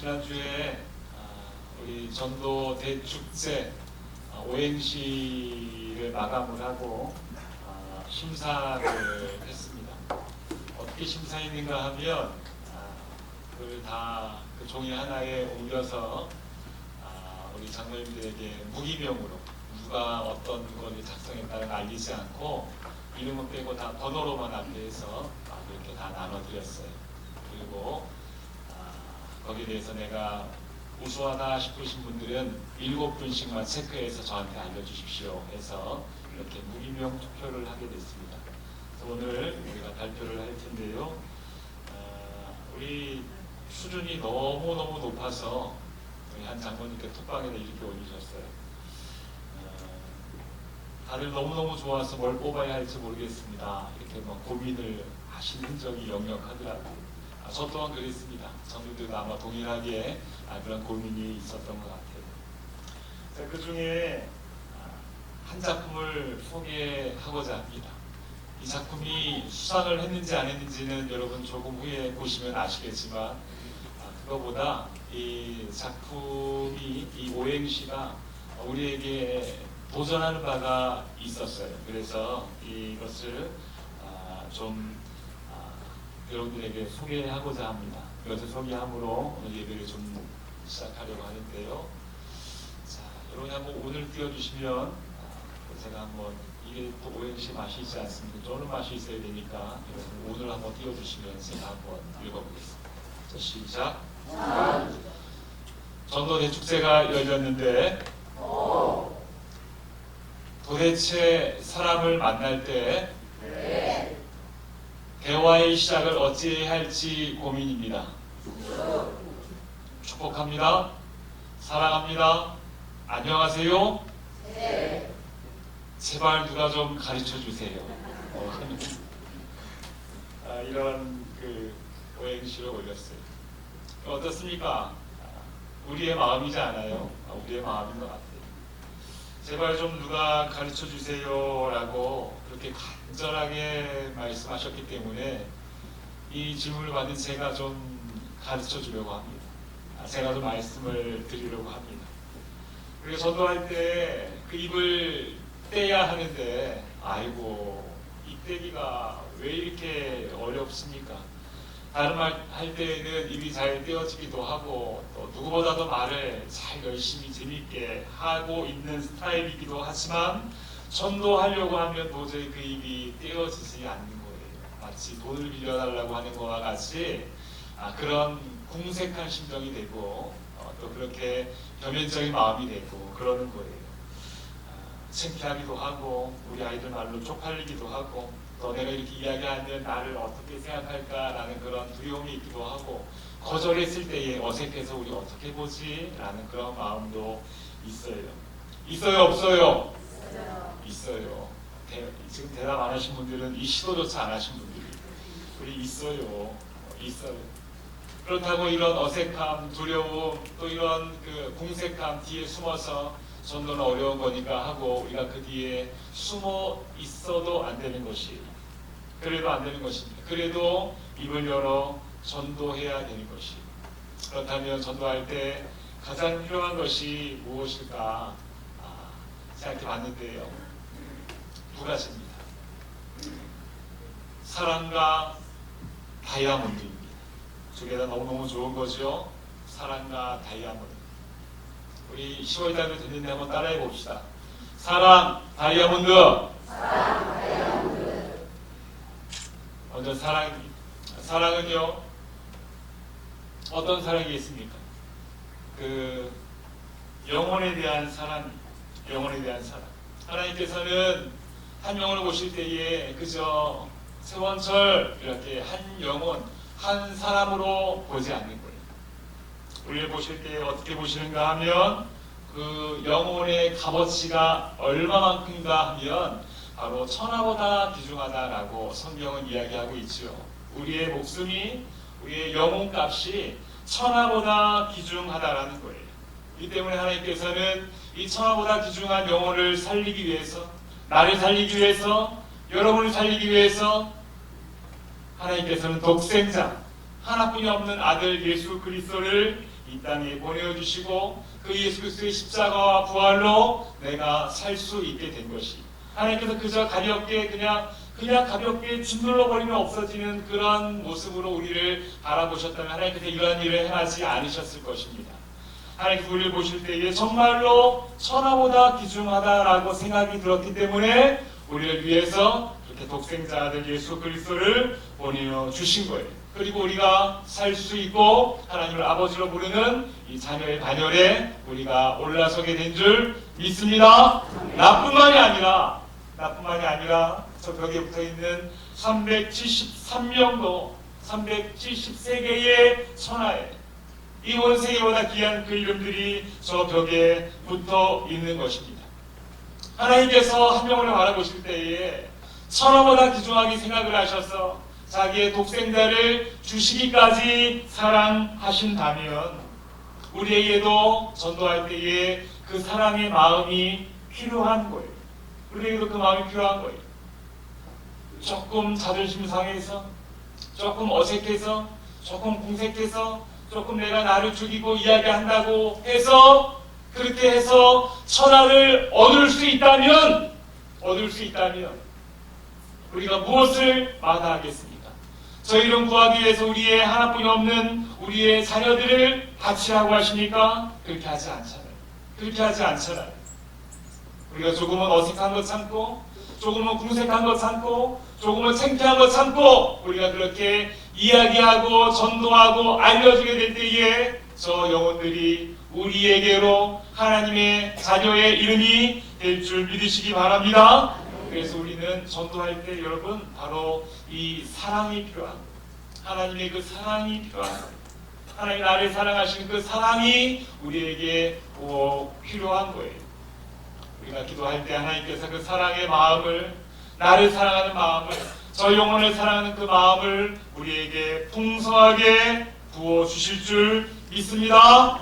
지난주에 우리 전도 대축제 오행시를 마감을 하고 심사를 했습니다. 어떻게 심사했는가 하면 그걸 다 그 종이 하나에 옮겨서 우리 장로님들에게 무기명으로 누가 어떤 거를 작성했다는 알리지 않고 이름은 빼고 다 번호로만 앞에서 이렇게 다 나눠드렸어요. 그리고 거기에 대해서 내가 우수하다 싶으신 분들은 7분씩만 체크해서 저한테 알려주십시오 해서 이렇게 무기명 투표를 하게 됐습니다. 그래서 오늘 우리가 발표를 할 텐데요. 우리 수준이 너무너무 높아서 우리 한 장모님께 톡방에다 이렇게 올리셨어요. 다들 너무너무 좋아서 뭘 뽑아야 할지 모르겠습니다. 이렇게 고민을 하시는 적이 역력하더라고요. 저 또한 그랬습니다. 전부들도 아마 동일하게 그런 고민이 있었던 것 같아요. 그 중에 한 작품을 소개하고자 합니다. 이 작품이 수상을 했는지 안 했는지는 여러분 조금 후에 보시면 아시겠지만 그거보다 이 작품이 이 오행시가 우리에게 도전하는 바가 있었어요. 그래서 이것을 좀 여러분들에게 소개하고자 합니다. 이것을 소개함으로 오늘 예배를 좀 시작하려고 하는데요. 자, 여러분이 한번 오늘 띄워주시면 제가 한번 이게 또 오행시 맛이 있지 않습니까? 쪼는 맛이 있어야 되니까 여러분 오늘 한번 띄워주시면 제가 한번 읽어보겠습니다. 자, 시작. 전도 대축제가 열렸는데 도대체 사람을 만날 때 대화의 시작을 어찌해야 할지 고민입니다. 축복합니다. 사랑합니다. 안녕하세요. 네. 제발 누가 좀 가르쳐 주세요. 이런 그 오행시를 올렸어요. 어떻습니까? 우리의 마음이지 않아요? 우리의 마음인 것 같아요. 제발 좀 누가 가르쳐 주세요 라고 그렇게 간절하게 말씀하셨기 때문에 이 질문을 받은 제가 좀 가르쳐 주려고 합니다. 제가 좀 말씀을 드리려고 합니다. 그리고 전도할 때 그 입을 떼야 하는데 아이고 입 떼기가 왜 이렇게 어렵습니까? 다른 말 할 때는 입이 잘 떼어지기도 하고 또 누구보다도 말을 잘 열심히 재밌게 하고 있는 스타일이기도 하지만 전도하려고 하면 도저히 그 입이 떼어지지 않는 거예요. 마치 돈을 빌려달라고 하는 것과 같이 그런 궁색한 심정이 되고 또 그렇게 겸연적인 마음이 되고 그러는 거예요. 창피하기도 하고 우리 아이들 말로 쪽팔리기도 하고 또 내가 이렇게 이야기하면 나를 어떻게 생각할까라는 그런 두려움이 있기도 하고 거절했을 때에 어색해서 우리 어떻게 보지? 라는 그런 마음도 있어요. 있어요? 없어요? 있어요. 지금 대답 안 하신 분들은 이 시도조차 안 하신 분들이 우리 있어요. 있어요. 그렇다고 이런 어색함, 두려움, 또 이런 그 궁색함 뒤에 숨어서 전도는 어려운 거니까 하고 우리가 그 뒤에 숨어 있어도 안 되는 것이 그래도 안 되는 것입니다. 그래도 입을 열어 전도해야 되는 것이 그렇다면 전도할 때 가장 필요한 것이 무엇일까 생각해 봤는데요. 두 가지입니다. 사랑과 다이아몬드입니다. 두 개 다 너무너무 좋은 거죠. 사랑과 다이아몬드. 우리 10월달도 됐는데 한번 따라해 봅시다. 사랑, 다이아몬드. 사랑, 다이아몬드. 먼저 사랑입니다. 사랑은요, 어떤 사랑이 있습니까? 그 영혼에 대한 사랑, 영혼에 대한 사랑. 하나님께서는 한 영혼을 보실 때에 그저 세원철 이렇게 한 영혼, 한 사람으로 보지 않는 거예요. 우리를 보실 때 어떻게 보시는가 하면 그 영혼의 값어치가 얼마만큼인가 하면 바로 천하보다 귀중하다라고 성경은 이야기하고 있죠. 우리의 목숨이 우리의 영혼값이 천하보다 귀중하다라는 거예요. 이 때문에 하나님께서는 이 천하보다 귀중한 영혼을 살리기 위해서 나를 살리기 위해서 여러분을 살리기 위해서 하나님께서는 독생자 하나뿐이 없는 아들 예수 그리스도를 이 땅에 보내주시고 그 예수 그리스도의 십자가와 부활로 내가 살 수 있게 된 것이, 하나님께서 그저 가볍게 그냥 가볍게 짓눌러 버리면 없어지는 그런 모습으로 우리를 바라보셨다면 하나님께서 이러한 일을 행하지 않으셨을 것입니다. 하나님께서 우리를 보실 때에 정말로 천하보다 귀중하다라고 생각이 들었기 때문에 우리를 위해서 그렇게 독생자 아들 예수 그리스도를 보내주신 거예요. 그리고 우리가 살 수 있고 하나님을 아버지로 부르는 이 자녀의 반열에 우리가 올라서게 된 줄 믿습니다. 나뿐만이 아니라 저 벽에 붙어있는 373명도 373개의 천하에 이 온 세계보다 귀한 그 이름들이 저 벽에 붙어 있는 것입니다. 하나님께서 한 명을 바라보실 때에 천하보다 귀중하게 생각을 하셔서 자기의 독생자를 주시기까지 사랑하신다면 우리에게도 전도할 때에 그 사랑의 마음이 필요한 거예요. 우리에게도 그 마음이 필요한 거예요. 조금 자존심 상해서, 조금 어색해서, 조금 궁색해서, 조금 내가 나를 죽이고 이야기한다고 해서 그렇게 해서 천하를 얻을 수 있다면 우리가 무엇을 마다하겠습니까? 저희를 구하기 위해서 우리의 하나뿐이 없는 우리의 자녀들을 바치라고 하십니까? 그렇게 하지 않잖아요. 우리가 조금은 어색한 것 참고, 조금은 궁색한 것 참고, 조금은 창피한 것 참고 우리가 그렇게 이야기하고 전도하고 알려주게 될 때에 저 영혼들이 우리에게로 하나님의 자녀의 이름이 될 줄 믿으시기 바랍니다. 그래서 우리는 전도할 때 여러분 바로 이 사랑이 필요한 거예요. 하나님의 그 사랑이 필요한 거예요. 하나님 나를 사랑하시는 그 사랑이 우리에게 필요한 거예요. 우리가 기도할 때 하나님께서 그 사랑의 마음을, 나를 사랑하는 마음을, 저 영혼을 사랑하는 그 마음을 우리에게 풍성하게 부어주실 줄 믿습니다.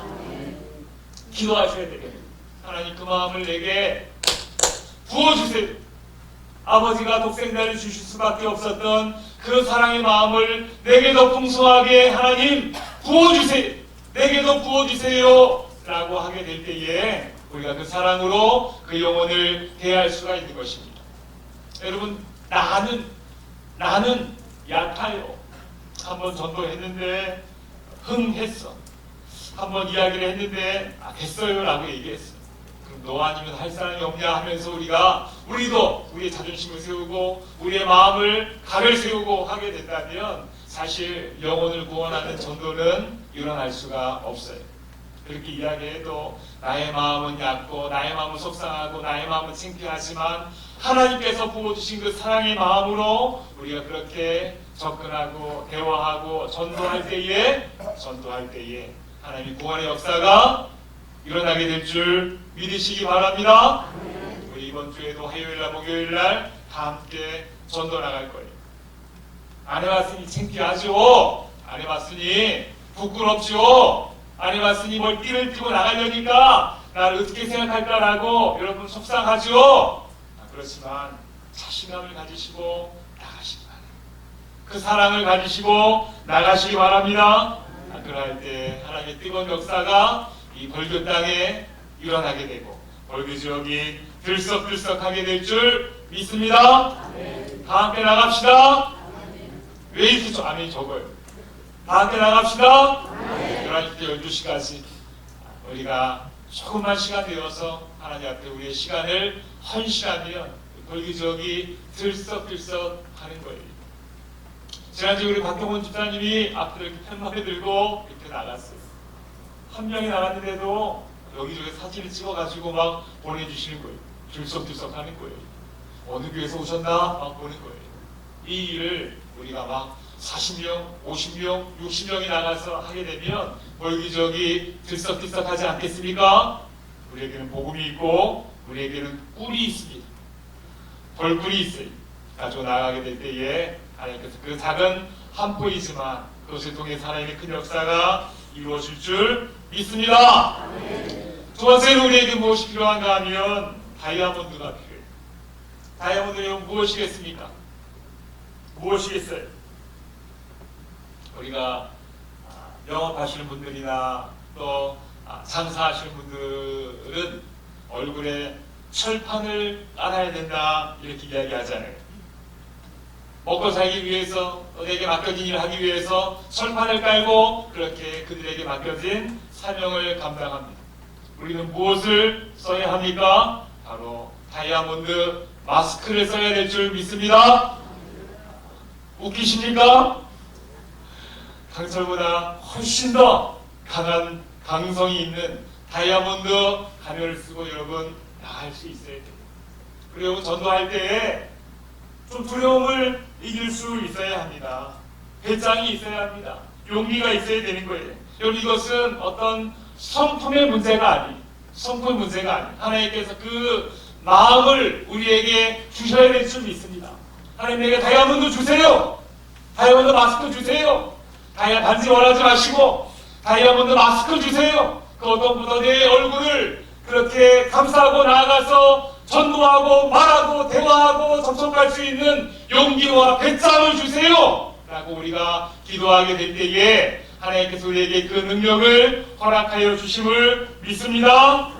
기도하셔야 되겠습니다. 하나님 그 마음을 내게 부어주세요. 아버지가 독생자를 주실 수밖에 없었던 그 사랑의 마음을 내게 더 풍성하게 하나님 부어주세요. 내게 더 부어주세요 라고 하게 될 때에 우리가 그 사랑으로 그 영혼을 대할 수가 있는 것입니다. 여러분, 나는 약해요. 한번 전도했는데 흥했어. 한번 이야기를 했는데 됐어요 라고 얘기했어. 그럼 너 아니면 할 사람이 없냐 하면서 우리도 우리의 자존심을 세우고 우리의 마음을 각을 세우고 하게 된다면 사실 영혼을 구원하는 전도는 일어날 수가 없어요. 그렇게 이야기해도 나의 마음은 얕고 나의 마음은 속상하고 나의 마음은 창피하지만 하나님께서 부어주신 그 사랑의 마음으로 우리가 그렇게 접근하고 대화하고 전도할 때에 하나님의 구원의 역사가 일어나게 될 줄 믿으시기 바랍니다. 우리 이번 주에도 화요일날 목요일날 다 함께 전도 나갈 거예요. 안 해봤으니 창피하죠. 안 해봤으니 부끄럽죠. 안 해봤으니 뭘 띠를 띠고 나가려니까 나를 어떻게 생각할까라고 여러분 속상하죠. 그렇지만 자신감을 가지시고 나가시기 바랍니다. 그 사랑을 가지시고 나가시기 바랍니다. 그럴 때 하나님의 뜨거운 역사가 이 벌교 땅에 일어나게 되고 벌교 지역이 들썩들썩하게 될 줄 믿습니다. 다 함께 나갑시다. 왜 이렇게 아멘이 적어요? 다 함께 나갑시다. 11시 12시까지 우리가 조금만 시간 되어서 하나님 앞에 우리의 시간을 헌신하면 벌교 지역이 들썩들썩 하는 거예요. 지난주에 우리 박경원 집사님이 앞으로 이렇게 팻말을 들고 이렇게 나갔어요. 한 명이 나갔는데도 여기저기 사진을 찍어가지고 막 보내주시는 거예요. 들썩들썩 하는 거예요. 어느 교회에서 오셨나? 막 보는 거예요. 이 일을 우리가 막 40명, 50명, 60명이 나가서 하게 되면 여기저기 들썩들썩하지 않겠습니까? 우리에게는 복음이 있고 우리에게는 꿀이 있습니다. 벌꿀이 있어요. 가지고 나가게 될 때에 하나님께서 그 작은 한 포이지만 그것을 통해 하나님의 큰 역사가 이루어질 줄 믿습니다. 두 번째로 우리에게 무엇이 필요한가 하면 다이아몬드가 필요해요. 다이아몬드는 무엇이겠습니까? 무엇이겠어요? 우리가 영업하시는 분들이나 또 장사하시는 분들은 얼굴에 철판을 깔아야 된다 이렇게 이야기하잖아요. 먹고 살기 위해서 내게 맡겨진 일을 하기 위해서 철판을 깔고 그렇게 그들에게 맡겨진 사명을 감당합니다. 우리는 무엇을 써야 합니까? 바로 다이아몬드 마스크를 써야 될 줄 믿습니다. 웃기십니까? 강철보다 훨씬 더 강한 강성이 있는 다이아몬드 가면을 쓰고 여러분 나갈 수 있어야 돼요. 그리고 전도할 때에 좀 두려움을 이길 수 있어야 합니다. 배짱이 있어야 합니다. 용기가 있어야 되는 거예요. 여러분 이것은 어떤 성품의 문제가 아니, 성품 문제가 아니. 하나님께서 그 마음을 우리에게 주셔야 될 줄 믿습니다. 하나님에게 다이아몬드 주세요. 다이아몬드 마스크 주세요. 다이아 반지 원하지 마시고 다이아몬드 마스크 주세요. 그 어떤 분도 내 얼굴을 그렇게 감싸고 나아가서 전도하고 말하고 대화하고 접촉할 수 있는 용기와 배짱을 주세요 라고 우리가 기도하게 될 때에 하나님께서 우리에게 그 능력을 허락하여 주심을 믿습니다.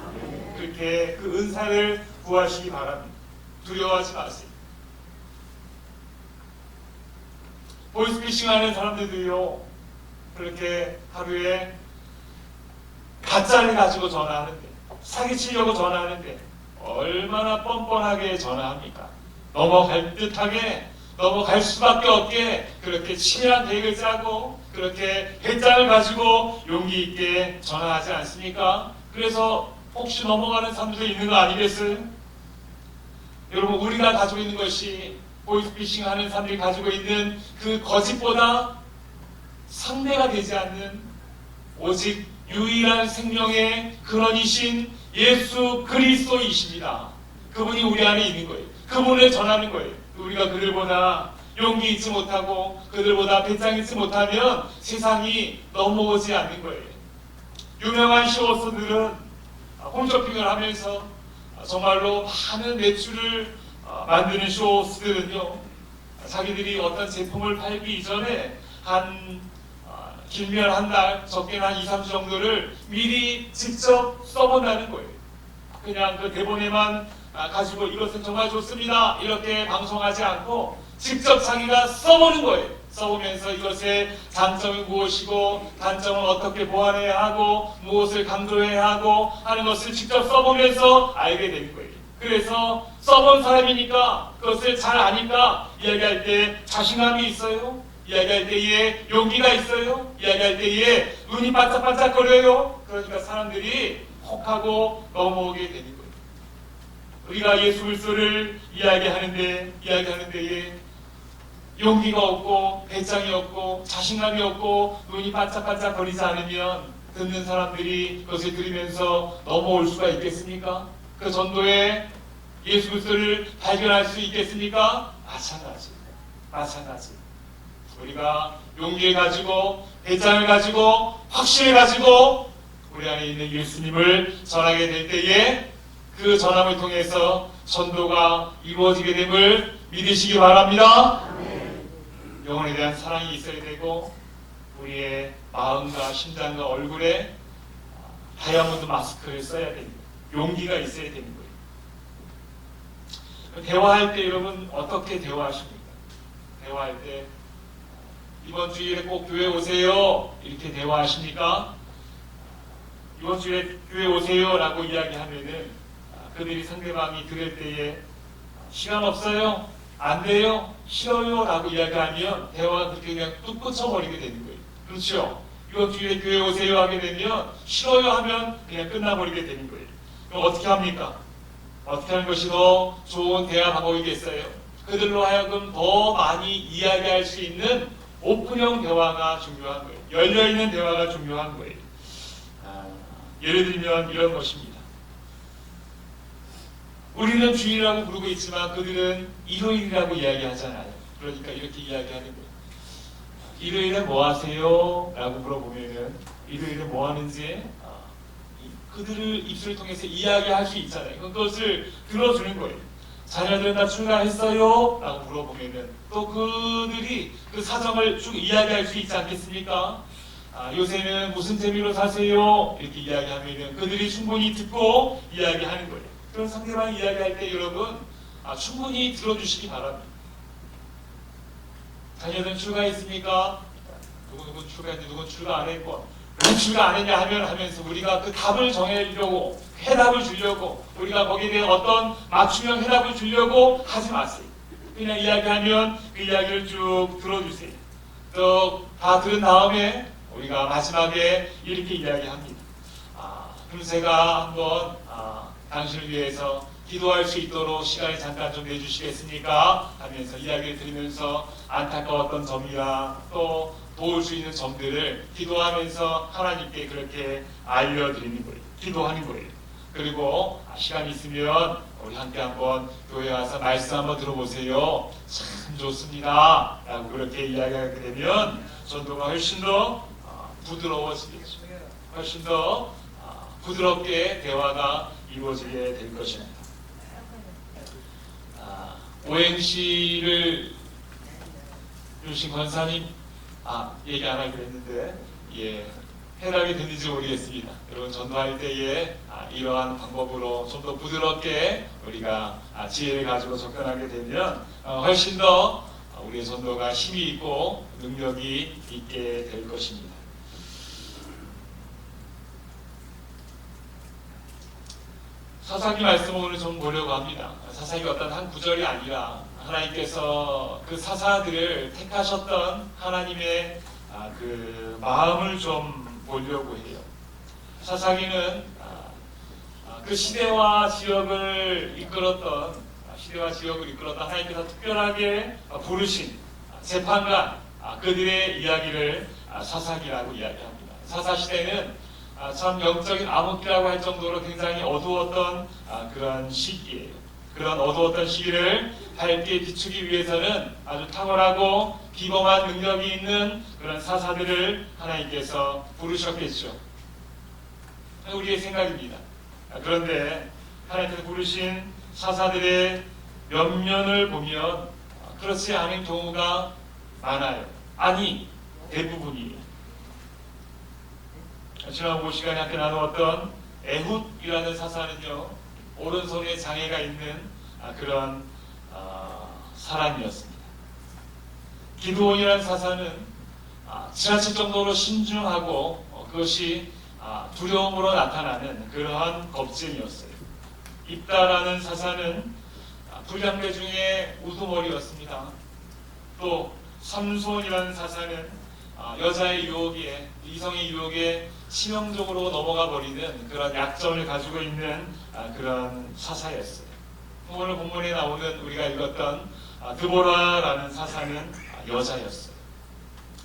그렇게 그 은사를 구하시기 바랍니다. 두려워하지 마세요. 보이스피싱 하는 사람들도요, 그렇게 하루에 가짜를 가지고 전화하는데, 사기치려고 전화하는데 얼마나 뻔뻔하게 전화합니까? 넘어갈 듯하게, 넘어갈 수밖에 없게 그렇게 치밀한 계획을 짜고 그렇게 배짱을 가지고 용기 있게 전화하지 않습니까? 그래서 혹시 넘어가는 사람들도 있는 거 아니겠어요? 여러분, 우리가 가지고 있는 것이 보이스피싱 하는 사람들이 가지고 있는 그 거짓보다 상대가 되지 않는 오직 유일한 생명의 근원이신 예수 그리스도이십니다. 그분이 우리 안에 있는 거예요. 그분을 전하는 거예요. 우리가 그들보다 용기 있지 못하고 그들보다 배짱 있지 못하면 세상이 넘어오지 않는 거예요. 유명한 쇼호스들은 홈쇼핑을 하면서 정말로 많은 매출을 만드는 쇼호스들은요, 자기들이 어떤 제품을 팔기 이전에 길면 한 달, 적게는 한 2, 3주 정도를 미리 직접 써본다는 거예요. 그냥 그 대본에만 가지고 이것은 정말 좋습니다 이렇게 방송하지 않고 직접 자기가 써보는 거예요. 써보면서 이것의 장점이 무엇이고 단점은 어떻게 보완해야 하고 무엇을 강조해야 하고 하는 것을 직접 써보면서 알게 되는 거예요. 그래서 써본 사람이니까 그것을 잘 아니까 이야기할 때 자신감이 있어요. 이야기할 때에 용기가 있어요. 이야기할 때에 눈이 반짝반짝거려요. 그러니까 사람들이 혹하고 넘어오게 되는 거예요. 우리가 예수 그리스도를 이야기하는 데에 용기가 없고 배짱이 없고 자신감이 없고 눈이 반짝반짝거리지 않으면 듣는 사람들이 그것을 들으면서 넘어올 수가 있겠습니까? 그 전도에 예수 그리스도를 발견할 수 있겠습니까? 마찬가지. 우리가 용기를 가지고 배짱을 가지고 확신을 가지고 우리 안에 있는 예수님을 전하게 될 때에 그 전함을 통해서 전도가 이루어지게 됨을 믿으시기 바랍니다. 영혼에 대한 사랑이 있어야 되고 우리의 마음과 심장과 얼굴에 다이아몬드 마스크를 써야 됩니다. 용기가 있어야 되는 거예요. 대화할 때 여러분 어떻게 대화하십니까? 대화할 때 이번 주일에 꼭 교회 오세요 이렇게 대화하십니까? 이번 주에 교회 오세요 라고 이야기하면은 그들이 상대방이 들을 때에 시간 없어요? 안 돼요? 싫어요? 라고 이야기하면 대화가 그렇게 그냥 뚝 끊쳐버리게 되는 거예요. 그렇죠? 이번 주일에 교회 오세요 하게 되면 싫어요 하면 그냥 끝나버리게 되는 거예요. 그럼 어떻게 합니까? 어떻게 하는 것이 더 좋은 대화 방법이겠어요? 그들로 하여금 더 많이 이야기할 수 있는 오픈형 대화가 중요한 거예요. 열려있는 대화가 중요한 거예요. 예를 들면 이런 것입니다. 우리는 주일이라고 부르고 있지만 그들은 일요일이라고 이야기하잖아요. 그러니까 이렇게 이야기하는 거예요. 일요일에 뭐 하세요? 라고 물어보면은 일요일에 뭐 하는지 그들을 입술을 통해서 이야기할 수 있잖아요. 그것을 들어주는 거예요. 자녀들은 다 출가했어요? 라고 물어보면은 또 그들이 그 사정을 쭉 이야기할 수 있지 않겠습니까? 요새는 무슨 재미로 사세요? 이렇게 이야기하면은 그들이 충분히 듣고 이야기하는 거예요. 그런 상대방이 이야기할 때 여러분 충분히 들어주시기 바랍니다. 자녀들은 출가했습니까? 누구 출가했는데 누군 출가 안 했고 왜 출가 안 했냐 하면서 우리가 그 답을 정해주려고 해답을 주려고 우리가 거기에 대해 어떤 맞춤형 해답을 주려고 하지 마세요. 그냥 이야기하면 그 이야기를 쭉 들어주세요. 또 다 들은 다음에 우리가 마지막에 이렇게 이야기합니다. 그럼 제가 한번 당신을 위해서 기도할 수 있도록 시간을 잠깐 좀 내주시겠습니까? 하면서 이야기를 드리면서 안타까웠던 점이나 또 도울 수 있는 점들을 기도하면서 하나님께 그렇게 알려드리는 거예요. 기도하는 거예요. 그리고 시간이 있으면 우리 함께 한번 교회 와서 말씀 한번 들어보세요. 참 좋습니다. 라고 그렇게 이야기하게 되면 전도가 훨씬 더 부드러워지겠죠. 훨씬 더 부드럽게 대화가 이루어지게 될 것입니다. 오행시를 주신 권사님 얘기 안 하기로 했는데 해답이 됐는지 모르겠습니다. 여러분 전도할 때에 이러한 방법으로 좀 더 부드럽게 우리가 지혜를 가지고 접근하게 되면 훨씬 더 우리의 전도가 힘이 있고 능력이 있게 될 것입니다. 사사기 말씀을 오늘 좀 보려고 합니다. 사사기 어떤 한 구절이 아니라 하나님께서 그 사사들을 택하셨던 하나님의 그 마음을 좀 보려고 해요. 사사기는 그 시대와 지역을 이끌었던 하나님께서 특별하게 부르신 재판관 그들의 이야기를 사사기라고 이야기합니다. 사사시대는 참 영적인 암흑기라고 할 정도로 굉장히 어두웠던 그런 시기예요. 그런 어두웠던 시기를 밝게 비추기 위해서는 아주 탁월하고 비범한 능력이 있는 그런 사사들을 하나님께서 부르셨겠죠. 우리의 생각입니다. 그런데 하나님께서 부르신 사사들의 면면을 보면 그렇지 않은 경우가 많아요. 아니, 대부분이에요. 지난번 시간에 함께 나누었던 에훗이라는 사사는요, 오른손에 장애가 있는 그런 사람이었습니다. 기드온이라는 사사는 지나칠 정도로 신중하고 그것이 두려움으로 나타나는 그러한 겁쟁이였어요. 입다라는 사사는 불량배 중에 우두머리였습니다. 또 삼손이라는 사사는 여자의 유혹에 이성의 유혹에 치명적으로 넘어가 버리는 그런 약점을 가지고 있는 그런 사사였어요. 오늘 본문에 나오는 우리가 읽었던 드보라라는 사사는 여자였어요.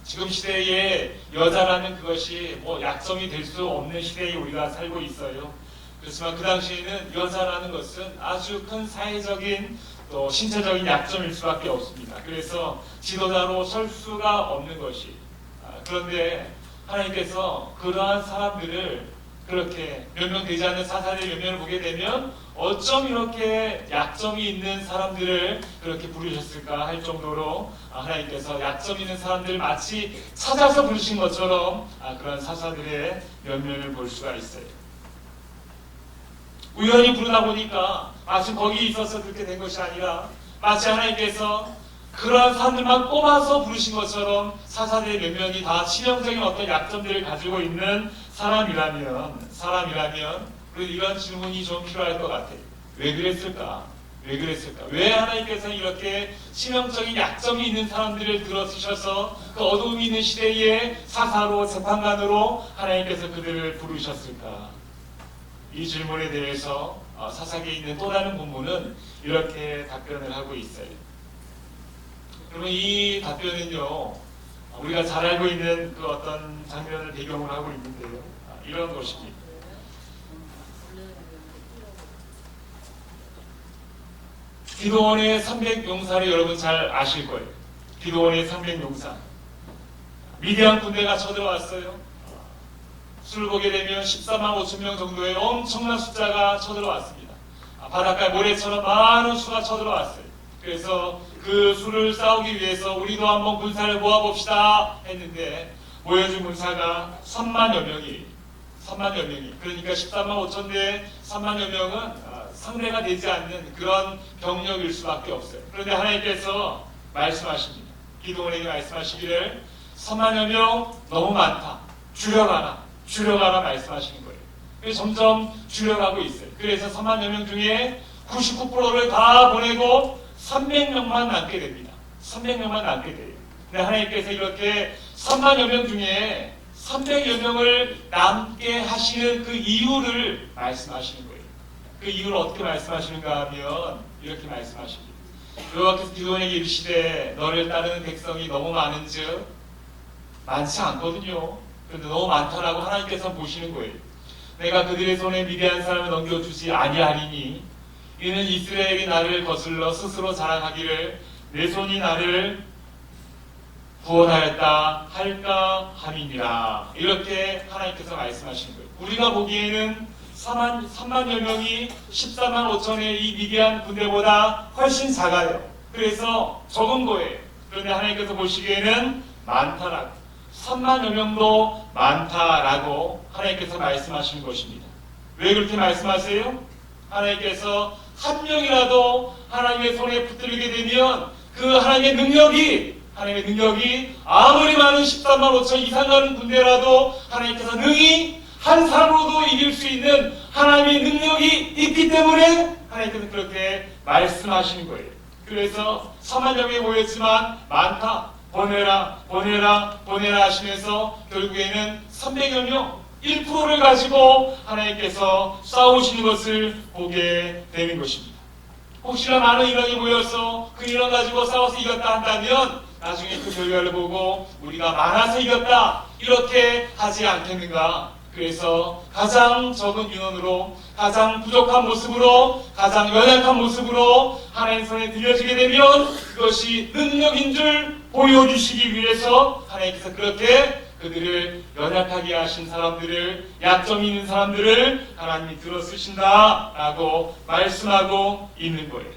지금 시대에 여자라는 그것이 약점이 될 수 없는 시대에 우리가 살고 있어요. 그렇지만 그 당시에는 여자라는 것은 아주 큰 사회적인 또 신체적인 약점일 수밖에 없습니다. 그래서 지도자로 설 수가 없는 것이 그런데 하나님께서 그러한 사람들을 그렇게 몇 명 되지 않는 사사들의 면면을 보게 되면 어쩜 이렇게 약점이 있는 사람들을 그렇게 부르셨을까 할 정도로 하나님께서 약점 있는 사람들을 마치 찾아서 부르신 것처럼 그런 사사들의 면면을 볼 수가 있어요. 우연히 부르다 보니까 마치 거기 있어서 그렇게 된 것이 아니라 마치 하나님께서 그러한 사람들만 뽑아서 부르신 것처럼 사사들의 몇 명이 다 치명적인 어떤 약점들을 가지고 있는 사람이라면 이런 질문이 좀 필요할 것 같아요. 왜 그랬을까? 왜 하나님께서 이렇게 치명적인 약점이 있는 사람들을 들어쓰셔서 그 어두움이 있는 시대에 사사로 재판관으로 하나님께서 그들을 부르셨을까? 이 질문에 대해서 사사기에 있는 또 다른 본문은 이렇게 답변을 하고 있어요. 그러면 이 답변은요, 우리가 잘 알고 있는 그 어떤 장면을 배경으로 하고 있는데요, 이런 것입니다. 기드온의 300용사를 여러분 잘 아실 거예요. 기드온의 300용사. 미디안 군대가 쳐들어왔어요. 수를 보게 되면 14만 5천 명 정도의 엄청난 숫자가 쳐들어왔습니다. 바닷가에 모래처럼 많은 수가 쳐들어왔어요. 그래서 그 수를 싸우기 위해서 우리도 한번 군사를 모아봅시다 했는데 모여준 군사가 3만여 명이 그러니까 13만 5천 대 3만여 명은 상대가 되지 않는 그런 병력일 수밖에 없어요. 그런데 하나님께서 말씀하십니다. 기도원에게 말씀하시기를 3만여 명 너무 많다. 줄여가라 말씀하시는 거예요. 그래서 점점 줄여가고 있어요. 그래서 3만여 명 중에 99%를 다 보내고 300명만 남게 됩니다. 300명만 남게 돼요. 근데 하나님께서 이렇게 3만여 명 중에 300여 명을 남게 하시는 그 이유를 말씀하시는 거예요. 그 이유를 어떻게 말씀하시는가 하면 이렇게 말씀하십니다. 여호와께서 기도원에게 이르시되 너를 따르는 백성이 너무 많은즉 많지 않거든요. 그런데 너무 많다라고 하나님께서 보시는 거예요. 내가 그들의 손에 미디안 사람을 넘겨주지 아니하리니 이는 이스라엘이 나를 거슬러 스스로 자랑하기를 내 손이 나를 구원하였다 할까 함이니라. 이렇게 하나님께서 말씀하시는 거예요. 우리가 보기에는 3만여 명이 14만 5천의 이 미디안 군대보다 훨씬 작아요. 그래서 적은 거예요. 그런데 하나님께서 보시기에는 많다라고, 3만여 명도 많다라고 하나님께서 말씀하시는 것입니다. 왜 그렇게 말씀하세요? 하나님께서 한 명이라도 하나님의 손에 붙들게 되면 그 하나님의 능력이 아무리 많은 13만 5천 이상 가는 군대라도 하나님께서 능히 한 사람으로도 이길 수 있는 하나님의 능력이 있기 때문에 하나님께서 그렇게 말씀하시는 거예요. 그래서 3만여 명이 모였지만 많다, 보내라 하시면서 결국에는 300여 명, 1%를 가지고 하나님께서 싸우시는 것을 보게 되는 것입니다. 혹시나 많은 인원이 모여서 그 인원 가지고 싸워서 이겼다 한다면 나중에 그 결과를 보고 우리가 많아서 이겼다 이렇게 하지 않겠는가. 그래서 가장 적은 인원으로, 가장 부족한 모습으로, 가장 연약한 모습으로 하나님 손에 들려지게 되면 그것이 능력인 줄 보여주시기 위해서 하나님께서 그렇게 그들을 연약하게 하신 사람들을, 약점이 있는 사람들을 하나님이 들어 쓰신다라고 말씀하고 있는 거예요.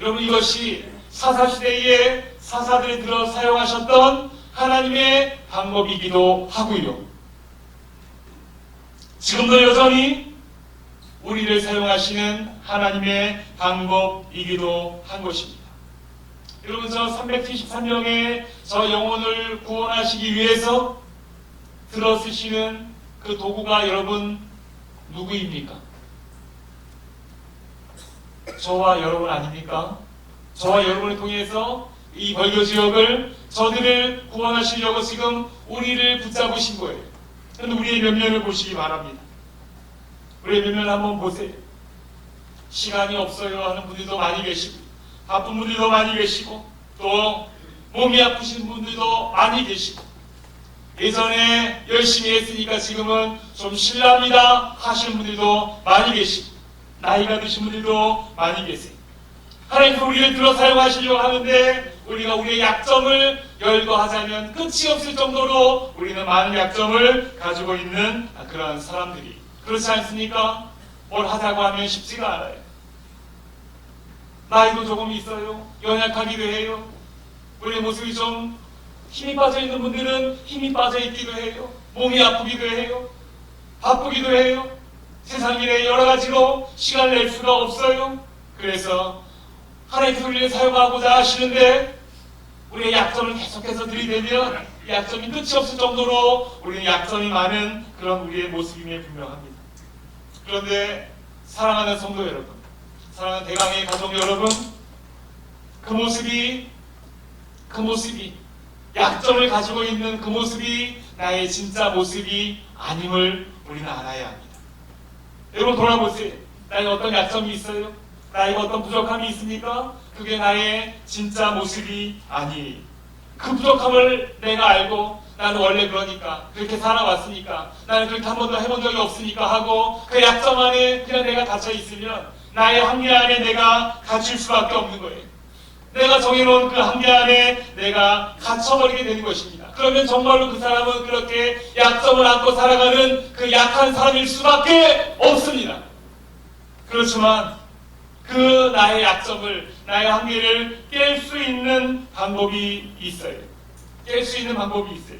여러분, 이것이 사사시대에 사사들이 들어 사용하셨던 하나님의 방법이기도 하고요. 지금도 여전히 우리를 사용하시는 하나님의 방법이기도 한 것입니다. 여러분, 저 373명의 저 영혼을 구원하시기 위해서 들어 쓰시는 그 도구가 여러분 누구입니까? 저와 여러분 아닙니까? 저와 여러분을 통해서 이 벌교 지역을, 저들을 구원하시려고 지금 우리를 붙잡으신 거예요. 그런데 우리의 면면을 보시기 바랍니다. 우리의 면면을 한번 보세요. 시간이 없어요 하는 분들도 많이 계시고, 바쁜 분들도 많이 계시고, 또 몸이 아프신 분들도 많이 계시고, 예전에 열심히 했으니까 지금은 좀 실례합니다 하시는 분들도 많이 계시고, 나이가 드신 분들도 많이 계세요. 하나님께서 우리를 들어 사용하시려고 하는데 우리가 우리의 약점을 열거하자면 끝이 없을 정도로 우리는 많은 약점을 가지고 있는 그런 사람들이, 그렇지 않습니까? 뭘 하자고 하면 쉽지가 않아요. 나이도 조금 있어요. 연약하기도 해요. 우리의 모습이 좀 힘이 빠져 있는 분들은 힘이 빠져 있기도 해요. 몸이 아프기도 해요. 바쁘기도 해요. 세상 일에 여러 가지로 시간을 낼 수가 없어요. 그래서 하나님께서 우리를 사용하고자 하시는데 우리의 약점을 계속해서 들이대면 약점이 끝이 없을 정도로 우리는 약점이 많은 그런 우리의 모습임에 분명합니다. 그런데 사랑하는 성도 여러분, 사랑하는 대강의 가족 여러분, 그 모습이 약점을 가지고 있는 그 모습이 나의 진짜 모습이 아님을 우리는 알아야 합니다. 여러분, 돌아보세요. 나의 어떤 약점이 있어요? 나에게 어떤 부족함이 있습니까? 그게 나의 진짜 모습이 아니에요. 그 부족함을 내가 알고 나는 원래 그러니까, 그렇게 살아왔으니까, 나는 그렇게 한 번도 해본 적이 없으니까 하고 그 약점 안에 그냥 내가 갇혀 있으면 나의 한계 안에 내가 갇힐 수밖에 없는 거예요. 내가 정해놓은 그 한계 안에 내가 갇혀버리게 되는 것입니다. 그러면 정말로 그 사람은 그렇게 약점을 안고 살아가는 그 약한 사람일 수밖에 없습니다. 그렇지만 그 나의 약점을, 나의 한계를 깰 수 있는 방법이 있어요. 깰 수 있는 방법이 있어요.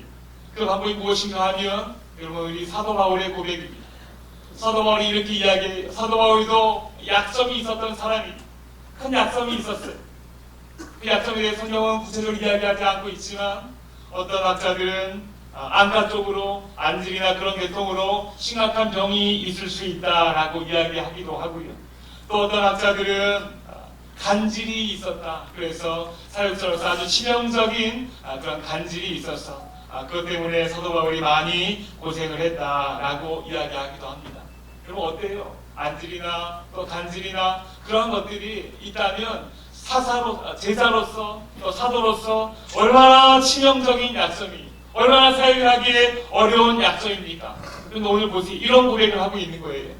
그 방법이 무엇인가 하면 여러분 우리 사도 바울의 고백입니다. 사도 바울이 이렇게 이야기해요. 사도 바울도 약점이 있었던 사람이, 큰 약점이 있었어요. 그 약점에 대해 성경은 구체적으로 이야기하지 않고 있지만 어떤 학자들은 안과 쪽으로 안질이나 그런 계통으로 심각한 병이 있을 수 있다라고 이야기하기도 하고요. 또 어떤 학자들은 간질이 있었다. 그래서 사역자로서 아주 치명적인 그런 간질이 있어서 그것 때문에 사도 바울이 많이 고생을 했다라고 이야기하기도 합니다. 그럼 어때요? 안질이나 또 간질이나 그런 것들이 있다면 제자로서 또 사도로서 얼마나 치명적인 약점이, 얼마나 사용하기에 어려운 약점입니까? 그런데 오늘 보세요. 이런 고백을 하고 있는 거예요.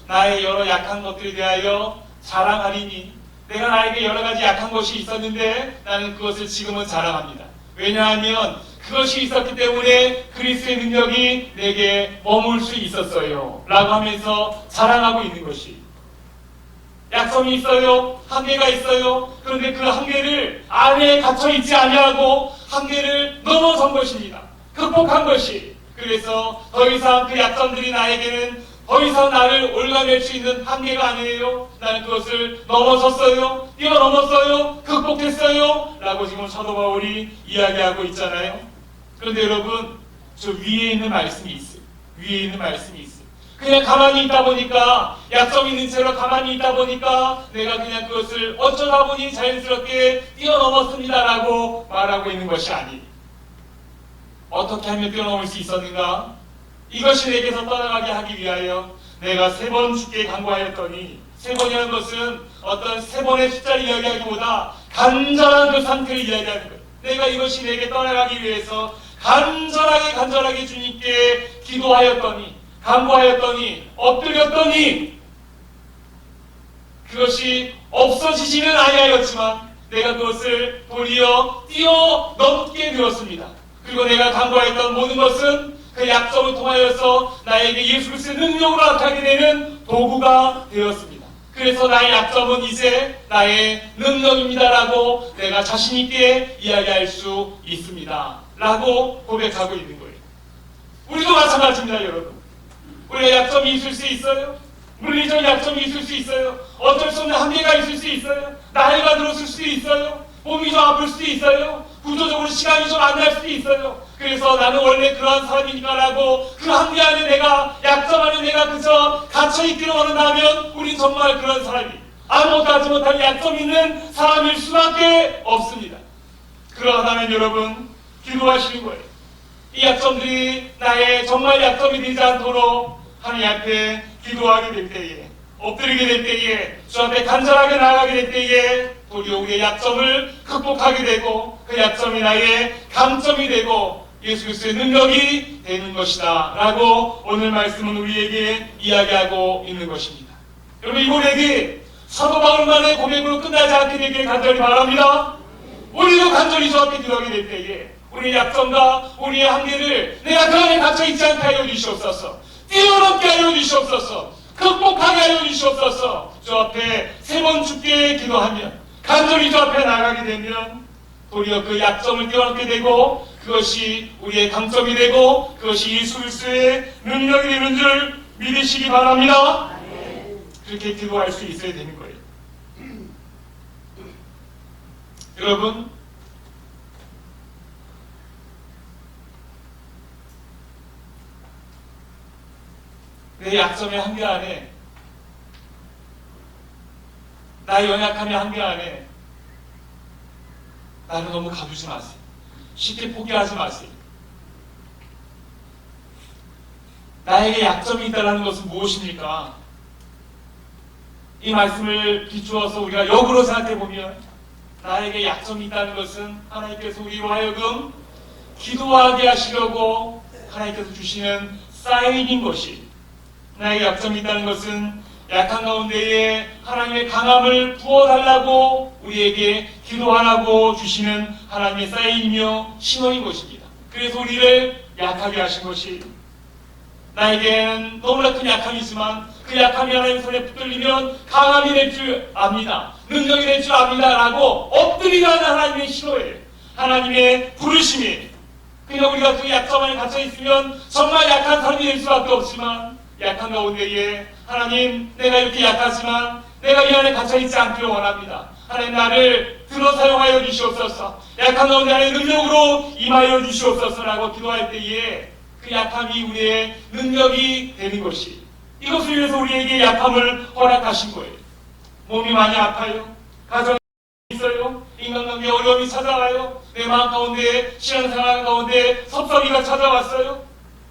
나의 여러 약한 것들에 대하여 자랑하리니, 내가 나에게 여러 가지 약한 것이 있었는데 나는 그것을 지금은 자랑합니다. 왜냐하면 그것이 있었기 때문에 그리스도의 능력이 내게 머물 수 있었어요 라고 하면서 자랑하고 있는 것이, 약점이 있어요, 한계가 있어요. 그런데 그 한계를 안에 갇혀있지 아니하고 한계를 넘어선 것입니다. 극복한 것이. 그래서 더 이상 그 약점들이 나에게는 더 이상 나를 올가맬 수 있는 한계가 아니에요. 나는 그것을 넘어섰어요, 뛰어넘었어요, 극복했어요 라고 지금 사도 바울이 이야기하고 있잖아요. 그런데 여러분, 저 위에 있는 말씀이 있어요. 위에 있는 말씀이 있어요. 그냥 가만히 있다 보니까, 약점 있는 채로 가만히 있다 보니까 내가 그냥 그것을 어쩌다 보니 자연스럽게 뛰어넘었습니다라고 말하고 있는 것이 아니에요. 어떻게 하면 뛰어넘을 수 있었는가? 이것이 내게서 떠나가게 하기 위하여 내가 3번 주께 간구하였더니, 3번이라는 것은 어떤 3번의 숫자를 이야기하기보다 간절한 그 상태를 이야기하는 거예요. 내가 이것이 내게 떠나가기 위해서 간절하게 주님께 기도하였더니, 간구하였더니, 엎드렸더니 그것이 없어지지는 아니하였지만 내가 그것을 도리어 뛰어넘게 되었습니다. 그리고 내가 간구하였던 모든 것은 그 약점을 통하여서 나에게 예수 그리스도의 능력으로 나타나게 되는 도구가 되었습니다. 그래서 나의 약점은 이제 나의 능력입니다라고 내가 자신 있게 이야기할 수 있습니다 라고 고백하고 있는 거예요. 우리도 마찬가지입니다. 여러분, 우리가 약점이 있을 수 있어요. 물리적 약점이 있을 수 있어요. 어쩔 수 없는 한계가 있을 수 있어요. 나이가 들었을 수도 있어요. 몸이 좀 아플 수도 있어요. 구조적으로 시간이 좀 안 날 수도 있어요. 그래서 나는 원래 그러한 사람이니까라고 그 한계 안에 내가, 약점 안에 내가 그저 갇혀있기를 원한다면 우린 정말 그런 사람이, 아무것도 하지 못한 약점 있는 사람일 수밖에 없습니다. 그러하다면 여러분, 기도하시는 거예요. 이 약점들이 나의 정말 약점이 되지 않도록 하나님 앞에 기도하게 될 때에, 엎드리게 될 때에, 주 앞에 간절하게 나아가게 될 때에 도리어 우리의 약점을 극복하게 되고 그 약점이 나의 강점이 되고 예수 그리스도의 능력이 되는 것이다 라고 오늘 말씀은 우리에게 이야기하고 있는 것입니다. 여러분, 이 고백이 사도 바울만의 고백으로 끝나지 않게 되기를 간절히 바랍니다. 우리도 간절히 주 앞에 기도하게 될 때에 우리의 약점과 우리의 한계를 내가 그 안에 갇혀있지 않게 하여 주시옵소서, 뛰어넘게 하여 주시옵소서, 극복하게 하여 주시옵소서. 주 앞에 3번 주께 기도하면, 간절히 주 앞에 나가게 되면 도리어 그 약점을 뛰어넘게 되고 그것이 우리의 강점이 되고 그것이 예수 그리스도의 능력이 되는 줄 믿으시기 바랍니다. 그렇게 기도할 수 있어야 되는 거예요. 여러분, 내 약점의 한계 안에, 나의 연약함의 한계 안에 나를 너무 가두지 마세요. 쉽게 포기하지 마세요. 나에게 약점이 있다는 것은 무엇입니까? 이 말씀을 비추어서 우리가 역으로 생각해 보면, 나에게 약점이 있다는 것은 하나님께서 우리로 하여금 기도하게 하시려고 하나님께서 주시는 사인인 것이, 나에게 약점이 있다는 것은 약한 가운데에 하나님의 강함을 부어달라고 우리에게 기도하라고 주시는 하나님의 사인이며 신호인 것입니다. 그래서 우리를 약하게 하신 것이, 나에게는 너무나 큰 약함이지만 그 약함이 하나님 손에 붙들리면 강함이 될 줄 압니다. 능력이 될 줄 압니다. 라고 엎드리라는 하나님의 신호예요. 하나님의 부르심이. 그냥 우리가 그 약점 안에 갇혀 있으면 정말 약한 사람이 될 수밖에 없지만 약한 가운데에 하나님, 내가 이렇게 약하지만 내가 이 안에 갇혀 있지 않기를 원합니다. 하나님, 나를 들어 사용하여 주시옵소서. 약한 가운데 하나님 능력으로 임하여 주시옵소서라고 기도할 때에 그 약함이 우리의 능력이 되는 것이, 이것을 위해서 우리에게 약함을 허락하신 거예요. 몸이 많이 아파요. 가정이 있어요. 인간관계에 어려움이 찾아와요. 내 마음 가운데, 신앙생활 가운데 섭섭이가 찾아왔어요.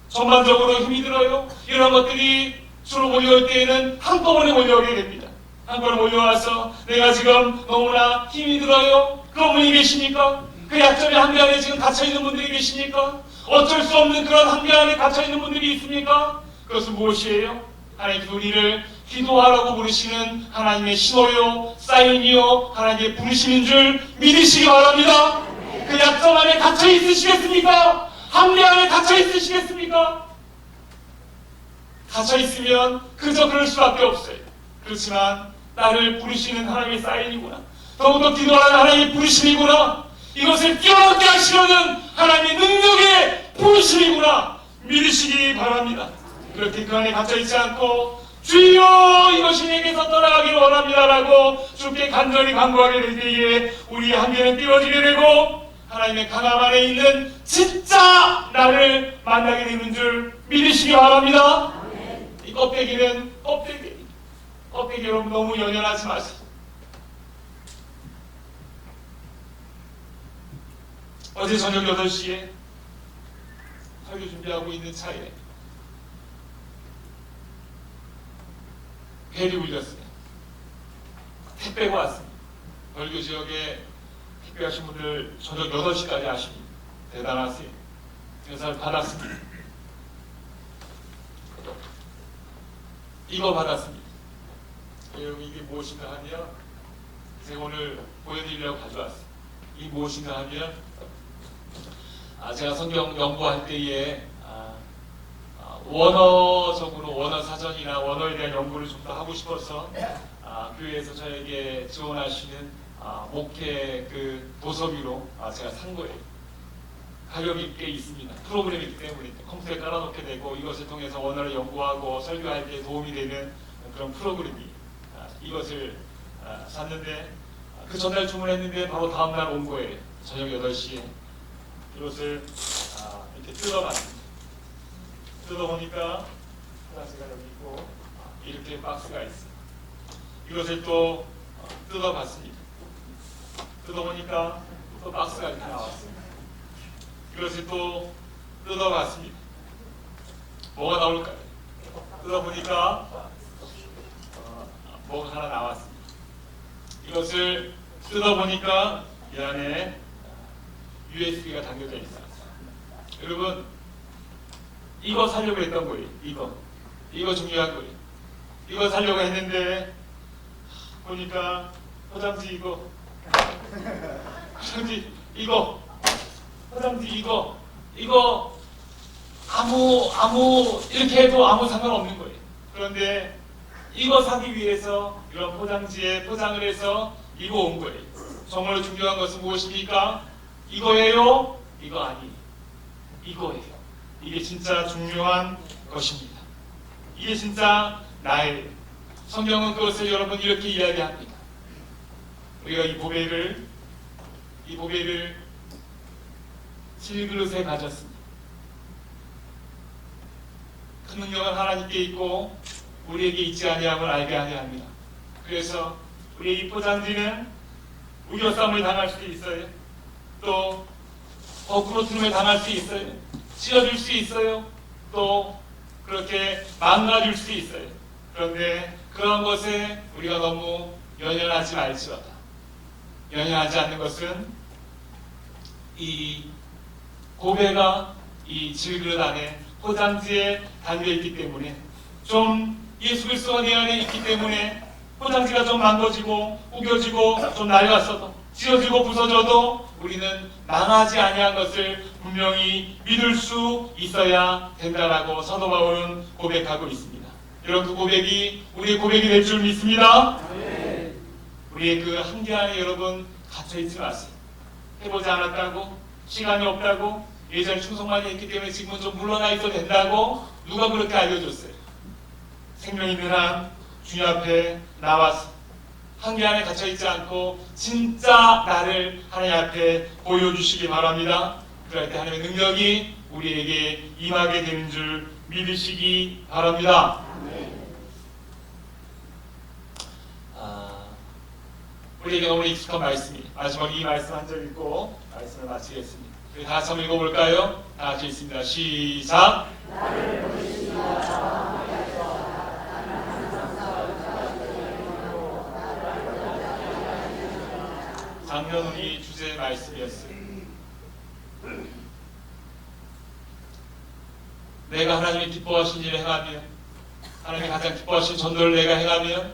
전반적으로 힘이 들어요. 이런 것들이 주로 몰려올 때에는 한꺼번에 몰려오게 됩니다. 한꺼번에 몰려와서 내가 지금 너무나 힘이 들어요. 그런 분이 계십니까? 그 약점의 한계 안에 지금 갇혀있는 분들이 계십니까? 어쩔 수 없는 그런 한계 안에 갇혀있는 분들이 있습니까? 그것은 무엇이에요? 하나님, 우리를 기도하라고 부르시는 하나님의 신호요, 사인이요, 하나님의 부르심인 줄 믿으시기 바랍니다. 그 약점 안에 갇혀 있으시겠습니까? 한계 안에 갇혀 있으시겠습니까? 갇혀 있으면 그저 그럴 수밖에 없어요. 그렇지만 나를 부르시는 하나님의 사인이구나, 더욱더 기도하는 하나님의 부르심이구나, 이것을 뛰어넘게 하시려는 하나님의 능력의 부르심이구나 믿으시기 바랍니다. 그렇게 그 안에 갇혀있지 않고 주여 이것이 내게서 떠나가기를 원합니다라고 주께 간절히 간구하게 될 때에 우리의 한계는 띄워지게 되고 하나님의 강함 안에 있는 진짜 나를 만나게 되는 줄 믿으시기 바랍니다. 이 껍데기는 껍데기 여러분 너무 연연하지 마세요. 어제 저녁 8시에 설교 준비하고 있는 차에 벨이 울렸어요. 택배가 왔습니다. 벌교 지역에 택배하신 분들 저녁 8시까지 하십니다. 대단하세요. 그래서 받았습니다. 이거 받았습니다. 여러분, 이게 무엇인가 하면 제가 오늘 보여드리려고 가져왔어요. 이 무엇인가 하면 제가 성경 연구할 때에 원어적으로 원어 사전이나 원어에 대한 연구를 좀 더 하고 싶어서 교회에서 저에게 지원하시는 목회 그 도서비로 제가 산 거예요. 가격이 꽤 있습니다. 프로그램이기 때문에 컴퓨터에 깔아놓게 되고 이것을 통해서 원어를 연구하고 설교할 때 도움이 되는 그런 프로그램이에요. 이것을 샀는데 그 전날 주문했는데 바로 다음날 온 거예요. 저녁 8시에 이것을 이렇게 뜯어봤습니다. 뜯어보니까 하나가 여기 있고 이렇게 박스가 있어요. 이것을 또 뜯어봤습니다. 뜯어보니까 또 박스가 이렇게 나왔습니다. 이것을 또 뜯어봤습니다. 뭐가 나올까요? 뜯어보니까 뭐가 하나 나왔습니다. 이것을 뜯어보니까 이 안에 USB가 담겨져 있어요. 여러분, 이거 사려고 했던 거예요. 이거 중요한 거예요. 이거 사려고 했는데 보니까 포장지 이거, 포장지 이거, 포장지 이거 아무 이렇게 해도 아무 상관없는 거예요. 그런데 이거 사기 위해서 이런 포장지에 포장을 해서 이거 온 거예요. 정말 중요한 것은 무엇입니까? 이거예요? 이거 아니에요. 이거예요. 이게 진짜 중요한 것입니다. 이게 진짜 나예요. 성경은 그것을 여러분 이렇게 이야기합니다. 우리가 이 보배를 질그릇에 가졌습니다. 큰 능력은 하나님께 있고 우리에게 있지 아니함을 알게 하게 합니다. 그래서 우리의 이 포장지는 우겨쌈을 당할 수도 있어요. 또 거꾸로 틀음을 당할 수 있어요. 찢어질 수 있어요. 또 그렇게 망가질 수 있어요. 그런데 그런 것에 우리가 너무 연연하지 말지어다. 연연하지 않는 것은 이 고배가 이 질그릇 안에 포장지에 담겨있기 때문에, 좀 예수 그리스도가 내 안에 있기 때문에 포장지가 좀 망가지고 우겨지고 좀 낡았어도 찢어지고 부서져도 우리는 망하지 아니한 것을 분명히 믿을 수 있어야 된다라고 사도 바울은 고백하고 있습니다. 여러분, 그 고백이 우리의 고백이 될 줄 믿습니다. 우리의 그 한계 안에 여러분 갇혀있지 마세요. 해보지 않았다고, 시간이 없다고, 예전에 충성만 했기 때문에 지금은 좀 물러나 있어도 된다고 누가 그렇게 알려줬어요? 생명 있는 한 주님 앞에 나와서 한계 안에 갇혀있지 않고 진짜 나를 하나님 앞에 보여주시기 바랍니다. 그럴 때 하나님의 능력이 우리에게 임하게 되는 줄 믿으시기 바랍니다. 우리에게 너무 익숙한 말씀이 마지막 이 말씀 한 절 읽고 말씀을 마치겠습니다. 우리 다 같이 한번 읽어볼까요? 다 같이 읽습니다. 시작. 작년 우리 주제 말씀이었어요. 내가 하나님이 기뻐하신 일을 행하며 하나님이 가장 기뻐하신 전도를 내가 행하며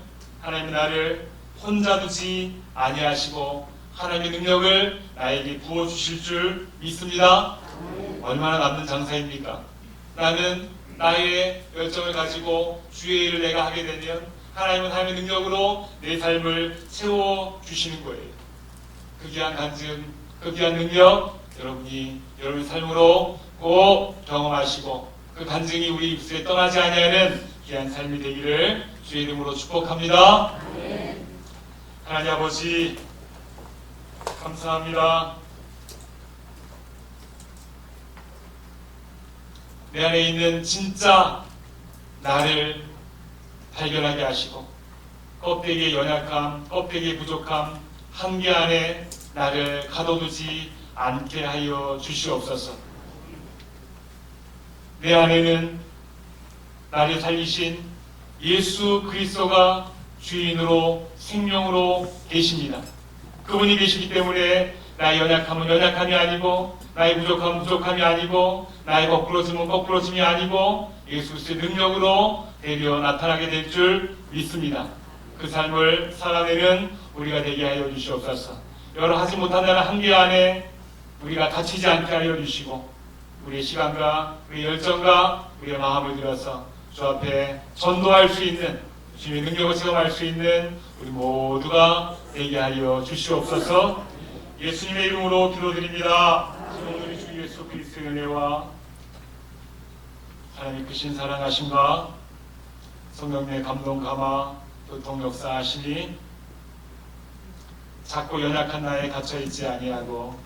하나님이 나를 혼자 두지 아니하시고 하나님의 능력을 나에게 부어주실 줄 믿습니다. 얼마나 남는 장사입니까? 나는 나의 열정을 가지고 주의 일을 내가 하게 되면 하나님은 하나님의 능력으로 내 삶을 채워주시는 거예요. 그 귀한 간증, 그 귀한 능력 여러분이 여러분의 삶으로 꼭 경험하시고 그 간증이 우리 입술에 떠나지 아니하는 귀한 삶이 되기를 주의 이름으로 축복합니다. 하나님 아버지 감사합니다. 내 안에 있는 진짜 나를 발견하게 하시고 껍데기의 연약함, 껍데기의 부족함, 한계 안에 나를 가둬두지 않게 하여 주시옵소서. 내 안에는 나를 살리신 예수 그리스도가 주인으로 생명으로 계십니다. 그분이 계시기 때문에 나의 연약함은 연약함이 아니고 나의 부족함은 부족함이 아니고 나의 거꾸러짐은 거꾸러짐이 아니고 예수 그리스도의 능력으로 되려 나타나게 될 줄 믿습니다. 그 삶을 살아내는 우리가 되게 하여 주시옵소서. 여러 하지 못한다는 한계 안에 우리가 다치지 않게 하여 주시고 우리의 시간과 우리의 열정과 우리의 마음을 들여서 주 앞에 전도할 수 있는 주님의 능력을 체험할 수 있는 우리 모두가 되게 하여 주시옵소서. 예수님의 이름으로 기도드립니다. 오늘 주 예수 그리스도의 은혜와 하나님의 크신 사랑하심과 성령의 감동 감화 교통 역사하시니 작고 연약한 나에 갇혀있지 아니하고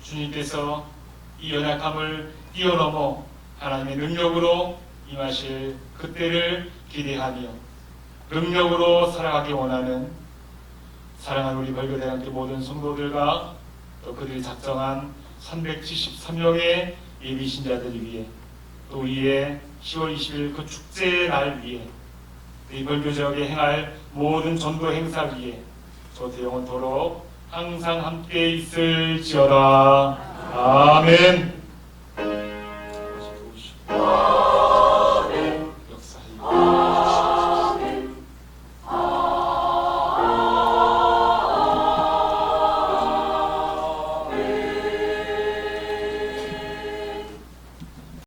주님께서 이 연약함을 뛰어넘어 하나님의 능력으로 임하실 그때를 기대하며 능력으로 살아가기 원하는 사랑하는 우리 벌교대학교 모든 성도들과 또 그들이 작정한 373명의 예비 신자들 위해 또 우리의 10월 20일 그 축제의 날 위해 이 벌교 지역에 행할 모든 전도 행사 위에 저도 영원토록 항상 함께 있을지어다. 아멘.